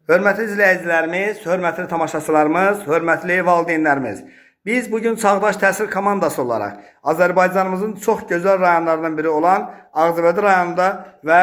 Hörmətli izləyicilərimiz, hörmətli tamaşaçılarımız, hörmətli valideynlərimiz. Biz bugün Çağdaş Təhsil komandası olaraq Azərbaycanımızın çox gözəl rayonlarından biri olan Ağcabədi rayonunda və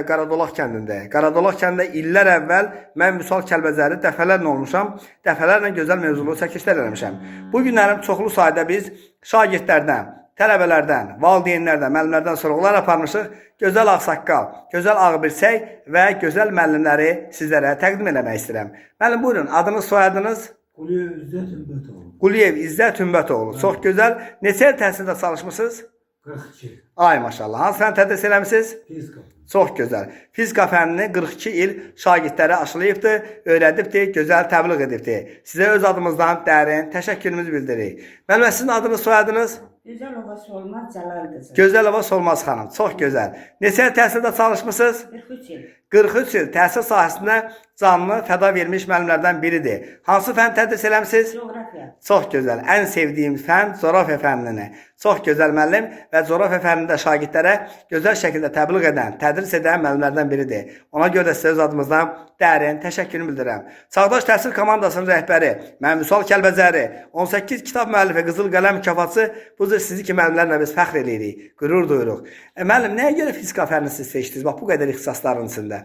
Qaradolaq kəndindəyik. Qaradolaq kəndində illər əvvəl mən Vüsal Kəlbəcəri dəfələrlə olmuşam, dəfələrlə gözəl mövzulu çəkilişlər eləmişəm. Bu günlərim çoxlu sayda biz şagirdlərdən, tələbələrdən, valideynlərdən, müəllimlərdən sorğular aparmışıq. Gözəl ağsaqqal, gözəl ağbirçək və gözəl müəllimləri sizlərə təqdim eləmək istəyirəm. Müəllim, buyurun, adınız, soyadınız? Quliyev İzzət Ümbətoğlu. Quliyev İzzət Ümbətoğlu. Çox gözəl. Neçə il təhsildə çalışmışsınız? 42. Ay maşallah. Hansı fən tədris eləmisiniz? Fizika. Çox gözəl. Fizika fənnini 42 il şagirdlərə aşılayıbdır, öyrədibdir, gözəl təbliğ edibdir. Sizə öz adımızdan dərin təşəkkürümüzü bildiririk. Müəllim, sizin adınız, soyadınız? Gözəlova Solmaz Cəlal qızı. Gözəlova Solmaz xanım. Çox gözəl. Neçə il təhsildə çalışmışsınız? 43 il. 43 il təhsil sahəsində canlı fəda vermiş müəllimlərdən biridir. Hansı fən tədris eləmisiniz? Coğrafiya. Çox gözəl. Ən sevdiyim fən coğrafiya fənnini. Çox gözəl müəllim və coğrafiya fənnində şagirdlərə gözəl şəkildə təbliğ edən, tədris edən müəllimlərdən biridir. Ona görə də sizə öz adımızdan dərin təşəkkürümü bildirirəm. Çağdaş Təhsil komandasının rəhbəri mən Vüsal Kəlbəcəri, 18 kitab müəllifi Qızıl Qələm mükafatçısı bu cür sizi kimi müəllimlərlə biz fəxr eləyirik, qürur duyuruq. Müəllim, nəyə görə fizika fənnini siz seçdiniz? Bax bu qədər ixtisasların içində.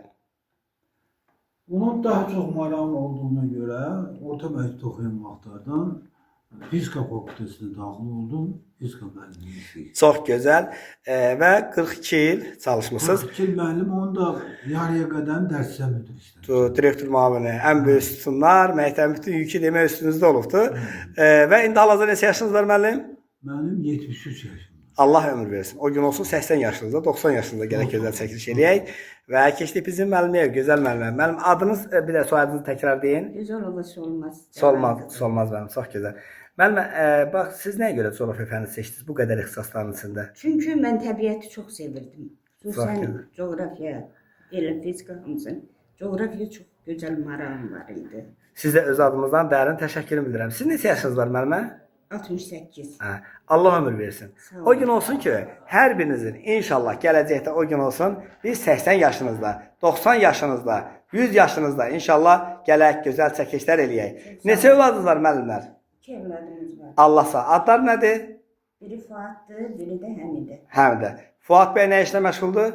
Bunun daha çox marağım olduğuna görə orta məktəbdə oxuyan vaxtlardan fizika fakültəsinə daxil oldum. Fizika müəllimliyi. Çox gözəl və 42 il çalışmısınız. 42 il müəllim, onu da yarıya qədər dərslə müdür işlədim. Direktor müavini, ən böyük sütunlar, məktəbin bütün yükü demək üstünüzdə olubdur. Və indi hal-hazırda neçə yaşınız var müəllim? Mənim 73 yaşım. Allah ömür versin. O gün olsun 80 yaşınızda, 90 yaşınızda gələk gözəl çəkiliş eləyək. Və keçdik bizim müəlliməyə, gözəl müəllimə. Müəllim, adınız, bir də soyadınızı təkrar deyin. Gözəlova Solmaz. Solmaz müəllim, çox gözəl. Müəllim, bax, siz nəyə görə coğrafiya fənnini seçdiniz bu qədər ixtisasların içində? Çünki mən təbiəti çox sevirdim. Xüsusən coğrafiya, elm, fizika hamısını. Coğrafiya çox gözəl marağım var idi. Sizə öz adımızdan dərin təşəkkürümü bildirirəm. Siz neçə yaşınız var müəllimə? 68. Allah ömür versin. Sağ olun. O gün olsun ki, hər birinizin inşallah gələcəkdə o gün olsun, biz 80 yaşınızda, 90 yaşınızda, 100 yaşınızda inşallah gələk gözəl çəkilişlər eləyək. Neçə övladınız var müəllimlər? 2 evladımız var. Allah sağ. Adlar nədir? Biri Fuaddır, biri də Həmidə. Həmidə. Fuad bəy nə işlə məşğuldur?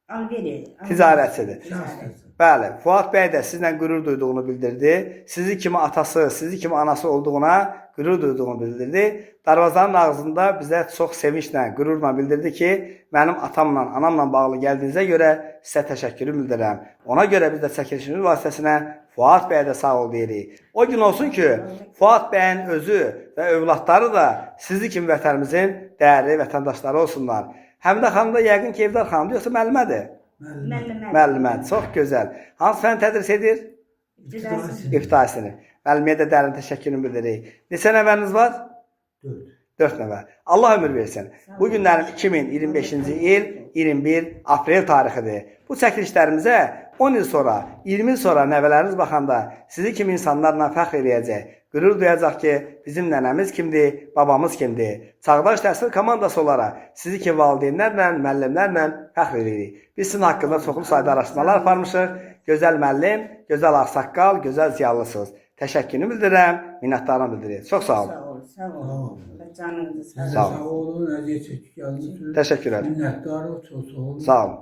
Alveri. Ticarətçidir. Ticarət. Bəli, Fuad bəy də sizlə qürur duyduğunu bildirdi. Sizi kimi atası, sizi kimi anası olduğuna qürur duyduğunu bildirdi. Darvazanın ağzında bizə çox sevinçlə, qürurla bildirdi ki, mənim atamla, anamla bağlı gəldiyinizə görə sizə təşəkkürü bildirirəm. Ona görə biz də çəkilişimiz vasitəsinə Fuad bəyə də sağ ol deyirik. O gün olsun ki, Fuad bəyin özü və övladları da sizi kimi vətənimizin dəyərli vətəndaşları olsunlar. Həmidə xanım da yəqin ki, evdar xanımdır, yoxsa müəllimədir? Müəllimə, çox gözəl. Hansı fən tədris edir? İbtidasini. Müəlliməyə də dərin təşəkkürümü bildiririk. Neçə nəvəniz var? 4 nəvə. Allah ömür versin. Bu günlərin 2025-ci il 21 aprel tarixidir. Bu çəkilişlərimizə 10 il sonra, 20 il sonra nəvələriniz baxanda sizi kimi insanlarla fəxr eləyəcək. Qürur duyacaq ki, bizim nənəmiz kimdir, babamız kimdir. Çağdaş Təhsil komandası olaraq sizi ki, valideynlərlə, müəllimlərlə fəxr edirik. Biz sizin haqqında çoxlu sayda araşdırmalar aparmışıq. Gözəl müəllim, gözəl ağsaqqal, gözəl ziyallısınız. Təşəkkürünü bildirirəm, minnətdarlığımı bildirirəm. Çox sağ olun. Sağ olun. Canınızı sağ olun. Sağ olun, əziyyət çəkdik. Təşəkkür ederim. Minnətdarıq, çox sağ olun. Sağ olun.